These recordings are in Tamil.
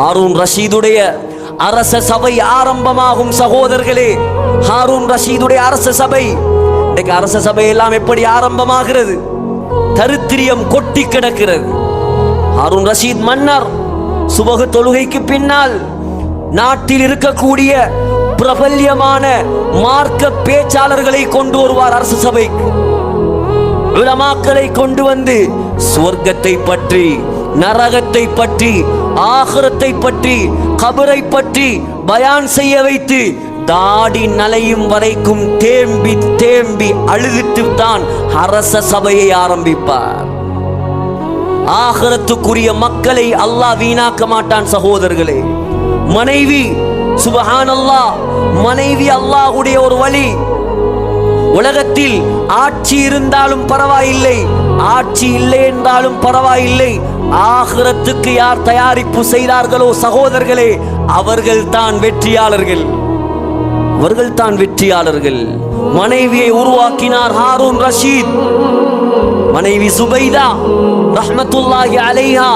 ஹாரூன் ரஷீதுடைய அரச சபை ஆரம்பமாகும் சகோதரர்களே. ஹாரூன் ரஷீதுடைய அரச சபை, இன்னைக்கு அரச சபை எல்லாம் எப்படி ஆரம்பமாகிறது? தரித்திரியம் கொட்டி கிடக்கிறது. ஹாரூன் ரஷீத் மன்னர் சுபகு தொழுகைக்கு பின்னால் நாட்டில் இருக்கக்கூடிய பிரபல்யமான மார்க்க பேச்சாளர்களை கொண்டு வருவார் அரச சபைக்கு. உலமாக்களை கொண்டு வந்து சுவர்க்கத்தை பற்றி, நரகத்தை பற்றி, ஆகிரத்தை பற்றி, கபரை பற்றி பயான் செய்ய வைத்து தாடி நலையும் வரைக்கும் தேம்பி தேம்பி அழுதுட்டு தான் அரச சபையை ஆரம்பிப்பார். ஆகிரத்துக்குரிய மக்களை அல்லாஹ் வீணாக்க மாட்டான் சகோதரர்களே. மனைவி சுப்ஹானல்லாஹ், மனைவி அல்லாஹ்வுடைய ஒரு வழி. உலகத்தில் ஆட்சி இருந்தாலும் பரவாயில்லை, ஆட்சி இல்லை என்றாலும் பரவாயில்லை, ஆகிரத்துக்கு யார் தயாரிப்பு செய்தார்களோ சகோதரர்களே, அவர்கள் தான் வெற்றியாளர்கள், அவர்கள் தான் வெற்றியாளர்கள். மனைவியை உருவாக்கினார் ஹாரூன் ரஷீத். மனைவி சுபைதா ரஹ்மத்துல்லாஹி அலைஹா,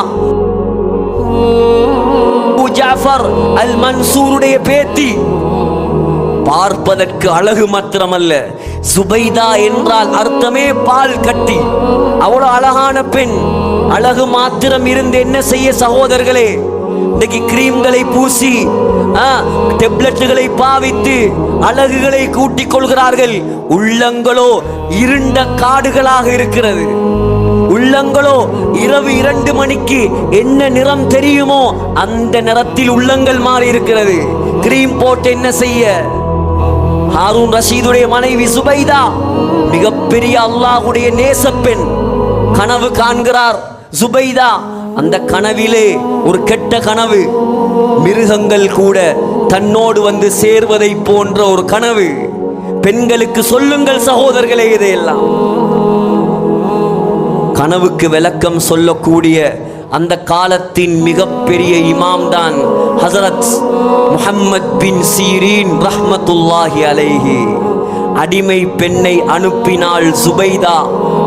அபூ ஜாஃபர் அல் மன்சூருடைய பேத்தி. பார்ப்பதற்கு அழகு மாத்திரமல்ல, சுபைதா என்றால் அர்த்தமே பால் கட்டி. அவ்வளவு அழகான பெண். அழகு மாத்திரம் இருந்து என்ன செய்ய சகோதரர்களே? இன்னைக்கு கிரீம்களை பூசி, டெப்லெட்டுகளை பாவித்து அழகுகளை கூட்டிக் கொள்கிறார்கள். உள்ளங்களோ இருண்ட காடுகளாக இருக்கிறது. உள்ளங்களோ இரவு 2 மணிக்கு என்ன நிறம் தெரியுமோ அந்த நிறத்தில் உள்ளங்கள் மாறி இருக்கிறது. கிரீம் போட்டு என்ன செய்ய? ஹாரூன் ரஷீதுடைய மனைவி சுபைதா மிகப்பெரிய அல்லாஹ்வுடைய நேசப்பெண். கனவு காண்கிறார் சுபைதா. அந்த கனவிலே ஒரு கெட்ட கனவு, மிருகங்கள் கூட தன்னோடு வந்து சேர்வதை போன்ற ஒரு கனவு. பெண்களுக்கு சொல்லுங்கள் சகோதரர்களே, இதையெல்லாம் கனவுக்கு விளக்கம் சொல்லக்கூடிய அந்த காலத்தின் மிகப்பெரிய இமாம் தான் ஹஸரத் முஹம்மத் பின் சீரீன் ரஹ்மத்துல்லாஹி அலைஹி. அடிமை பெண்ணை அனுப்பினாள் சுபைதா,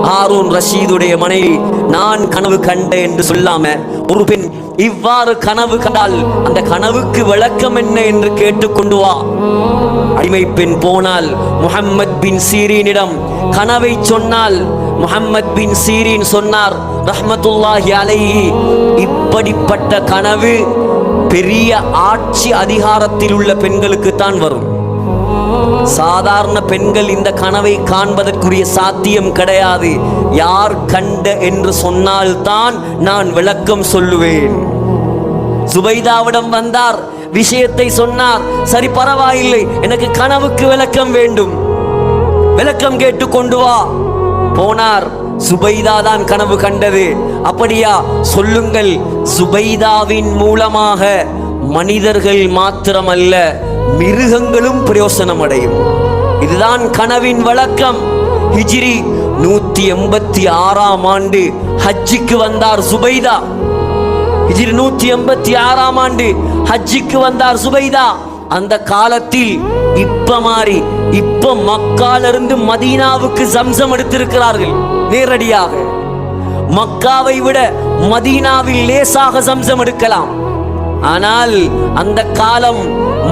ஹாரூன் ரஷீதுடைய மனைவி. நான் கனவு கண்டேன் என்று சொல்லாம, ஒரு பெண் இவ்வாறு கனவு கண்டால் அந்த கனவுக்கு விளக்கம் என்ன என்று கேட்டுக்கொண்டு வா. அடிமை பெண் போனால் முஹம்மத் பின் சீரீனிடம் கனவை சொன்னால், முஹம்மத் பின் சீரீன் சொன்னார் ரஹ்மத்துல்லாஹி அலைஹி, இப்படிப்பட்ட கனவு பெரிய ஆட்சி அதிகாரத்தில் உள்ள பெண்களுக்கு தான் வரும். சாதாரண பெண்கள் இந்த கனவை காண்பதற்குரிய சாத்தியம் கிடையாது. யார் கண்ட என்று சொன்னால்தான் நான் விளக்கம் சொல்லுவேன். சுபைதாவிடம் வந்தார், விஷயத்தை சொன்னார். சரி பரவாயில்லை, எனக்கு கனவுக்கு விளக்கம் வேண்டும், விளக்கம் கேட்டு கொண்டு வா. போனார். சுபைதா தான் கனவு கண்டது. அப்படியா, சொல்லுங்கள். சுபைதாவின் மூலமாக மனிதர்கள் மாத்திரமல்ல, மிருகங்களும் பிரயோசனம் அடையும். இதுதான் கனவின் விளக்கம். ஹிஜ்ரி 186ஆம் ஆண்டு ஹஜ்ஜிக்கு வந்தார் சுபைதா. ஹிஜ்ரி 186ஆம் ஆண்டு ஹஜ்ஜிக்கு வந்தார் சுபைதா. அந்த காலத்தில் இப்ப மக்காலிருந்து மதீனாவுக்கு ஜம்சம் எடுத்திருக்கிறார்கள் நேரடியாக. மக்காவை விட மதீனாவில் லேசாக ஜம்சம் எடுக்கலாம். ஆனால் அந்த காலம்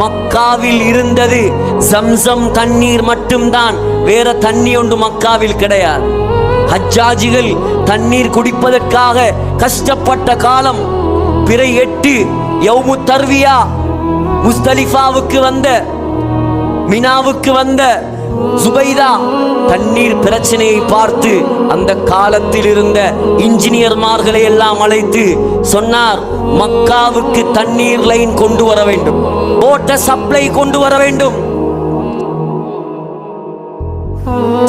மக்காவில் இருந்தது ஜம்சம் தண்ணீர் மட்டும்தான், வேற தண்ணி ஒன்று மக்காவில் கிடையாது. ஹஜ்ஜாஜிகள் தண்ணீர் குடிப்பதற்காக கஷ்டப்பட்ட காலம். பிறை 8 யௌமு தர்வியா, முஸ்தலிஃபாவுக்கு வந்த, மினாவுக்கு வந்த சுபைதா தண்ணீர் பிரச்சனையை பார்த்து அந்த காலத்தில் இருந்த இன்ஜினியர்மார்களை எல்லாம் அழைத்து சொன்னார், மக்காவுக்கு தண்ணீர் லைன் கொண்டு வர வேண்டும், வாட்டர் சப்ளை கொண்டு வர வேண்டும்.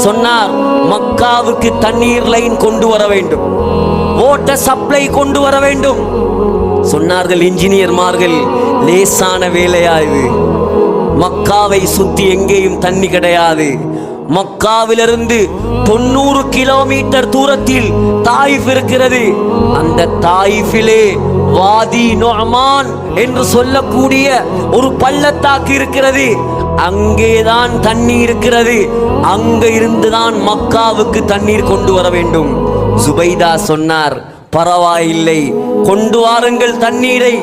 சொன்னார், மக்காவுக்கு தண்ணீர் லைன் கொண்டு வர வேண்டும், வாட்டர் சப்ளை கொண்டு வர வேண்டும். சொன்னார்கள் இன்ஜினியர்மார்கள், லேசான வேலையா இது? மக்காவை சுத்தி எங்கேயும் தண்ணி கிடையாது. மக்காவிலிருந்து 90 கிலோமீட்டர் தூரத்தில் தாயிஃப் இருக்கிறது. அந்த தாயிஃபிலே வாதி நுஅமான் என்று சொல்லக்கூடிய ஒரு பள்ளத்தாக்கு இருக்கிறது. அங்கேதான் தண்ணி இருக்கிறது. அங்க இருந்துதான் மக்காவுக்கு தண்ணீர் கொண்டு வர வேண்டும். சுபைதா சொன்னார், பரவாயில்லை, கொண்டு வாருங்கள் தண்ணீரை.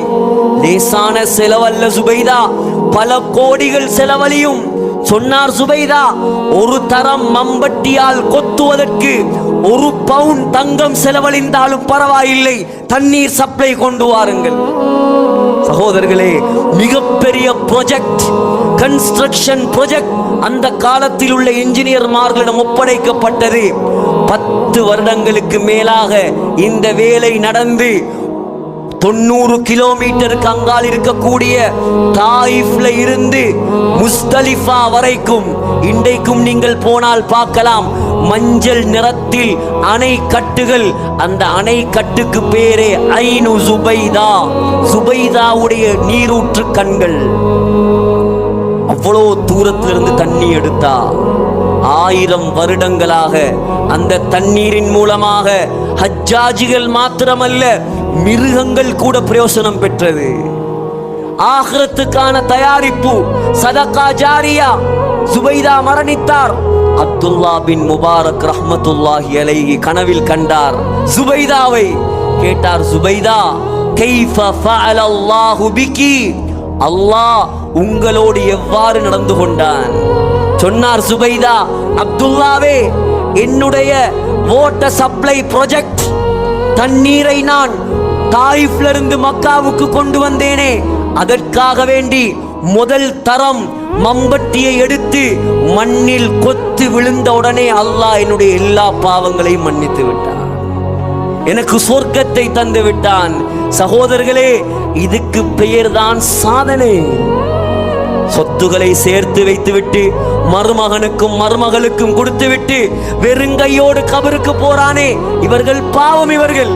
லேசான செலவல்ல சுபைதா, பல கோடிகள் செலவழியும். சொன்னார் சுபைதா, ஒரு தரம் மம்பட்டியால் கொத்துவதற்கு 1 பவுன் தங்கம் செலவழிந்தாலும் பரவாயில்லை, தண்ணீர் சப்ளை கொண்டு வாருங்கள். சகோதரர்களே, மிகப்பெரிய ப்ராஜெக்ட், கன்ஸ்ட்ரக்ஷன் ப்ராஜெக்ட் அந்த காலத்தில் உள்ள இன்ஜினியர்மார்களிடம் ஒப்படைக்கப்பட்டது. 10 வருடங்களுக்கு மேலாக இந்த வேலை நடந்து 90 கிலோமீட்டருக்கு அங்கால் இருக்கக்கூடிய தாயிஃப்ல இருந்து முஸ்தலிஃபா வரைக்கும் இன்றைக்கும் நீங்கள் போனால் பார்க்கலாம், மஞ்சள் நிறத்தில் அணை கட்டுகள். அந்த அணை கட்டுக்கு பேரே ஐனு சுபைதா, சுபைதாவுடைய நீரூற்று கண்கள். அவ்வளோ தூரத்திலிருந்து தண்ணி எடுத்தா 1000 வருடங்களாக அந்த தண்ணீரின் மூலமாக ஹஜ்ஜாஜிகள் மாத்திரமல்ல, மிருகங்கள் கூட பிரயோசனம் பெற்றது. ஆகிரத்துக்கான தயாரிப்பு, சதகா ஜாரியா. சுபைதா மரணித்தார். அப்துல்லா பின் முபாரக் ரஹ்மத்துல்லாஹி அலைஹி கனவில் கண்டார். சுபைதாவை கேட்டார், சுபைதா கைஃப ஃபஅல அல்லாஹு பிகி, அல்லாஹ் உங்களோடு எவ்வாறு நடந்து கொண்டான்? சொன்னார் சுபைதா, அப்துல்லாவே, என்னுடைய வாட்டர் சப்ளை ப்ராஜெக்ட், தண்ணீரை நான் தாயிஃப்ல இருந்து மக்காவுக்கு கொண்டு வந்தேனே, அதற்காக வேண்டி முதல் தரம் மம்பட்டியை எடுத்து மண்ணில் கொத்து விழுந்த உடனே அல்லாஹ் என்னுடைய எல்லா பாவங்களையும் மன்னித்து விட்டான், எனக்கு சொர்க்கத்தை தந்து விட்டான். சகோதரர்களே, இதுக்கு பெயர்தான் சாதனை. சொத்துக்களை சேர்த்து வைத்துவிட்டு மருமகனுக்கும் மருமகளுக்கும் கொடுத்துவிட்டு வெறுங்கையோடு கபருக்கு போறானே, இவர்கள் பாவம். இவர்கள்